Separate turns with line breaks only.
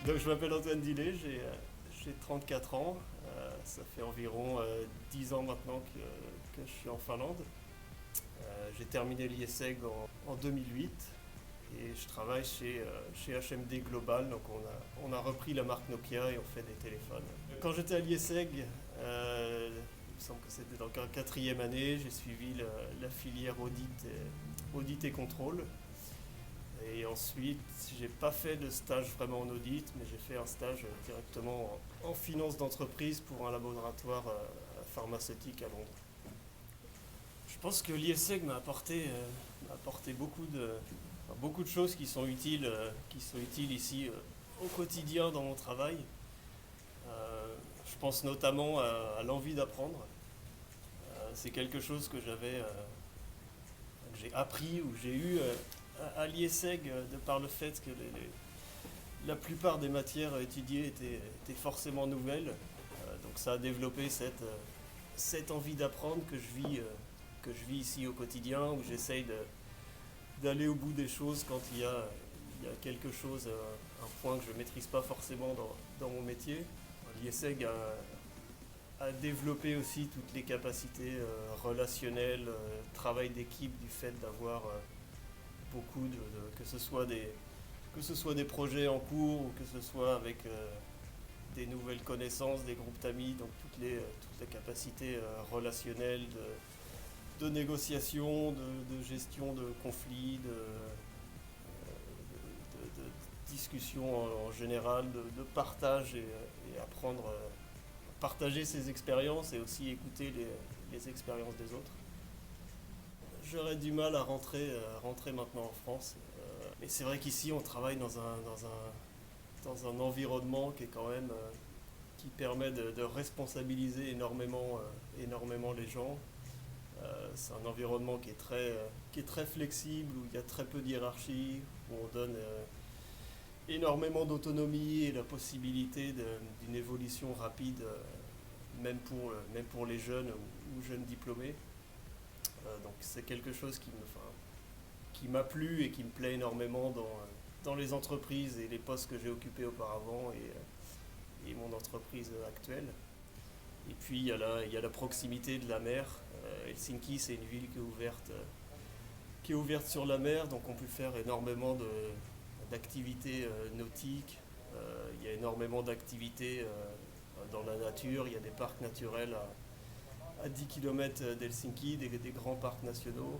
Donc je m'appelle Antoine Dillet, j'ai 34 ans. Ça fait environ 10 ans maintenant que je suis en Finlande. J'ai terminé l'IESEG en 2008 et je travaille chez HMD Global. Donc on a repris la marque Nokia et on fait des téléphones. Quand j'étais à l'IESEG, il me semble que c'était dans la quatrième année, j'ai suivi la filière audit et contrôle. Et ensuite, j'ai pas fait de stage vraiment en audit, mais j'ai fait un stage directement en finance d'entreprise pour un laboratoire pharmaceutique à Londres. Je pense que l'IESEG m'a apporté beaucoup de choses qui sont utiles ici au quotidien dans mon travail. Je pense notamment à l'envie d'apprendre. C'est quelque chose que j'ai appris ou j'ai eu à l'IESEG de par le fait que la plupart des matières étudiées étaient forcément nouvelles. Donc ça a développé cette envie d'apprendre que je vis ici au quotidien, où j'essaye d'aller au bout des choses quand il y a quelque chose, un point que je ne maîtrise pas forcément dans mon métier. L'IESEG a développé aussi toutes les capacités relationnelles, travail d'équipe, du fait d'avoir beaucoup que ce soit des projets en cours ou que ce soit avec des nouvelles connaissances, des groupes d'amis, donc toutes les capacités relationnelles de négociation, de gestion de conflits, de discussion en général, de partage et apprendre, partager ses expériences et aussi écouter les expériences des autres. J'aurais du mal à rentrer maintenant en France. Mais c'est vrai qu'ici, on travaille dans un environnement qui est quand même qui permet de responsabiliser énormément les gens. C'est un environnement qui est très flexible, où il y a très peu de hiérarchie, où on donne énormément d'autonomie et la possibilité d'une évolution rapide, même pour les jeunes ou jeunes diplômés. Donc c'est quelque chose qui m'a plu et qui me plaît énormément dans les entreprises et les postes que j'ai occupés auparavant et mon entreprise actuelle. Et puis il y a la proximité de la mer. Helsinki, c'est une ville qui est ouverte sur la mer, donc on peut faire énormément d'activités nautiques. Il y a énormément d'activités dans la nature. Il y a des parcs naturels à 10 km d'Helsinki, des grands parcs nationaux.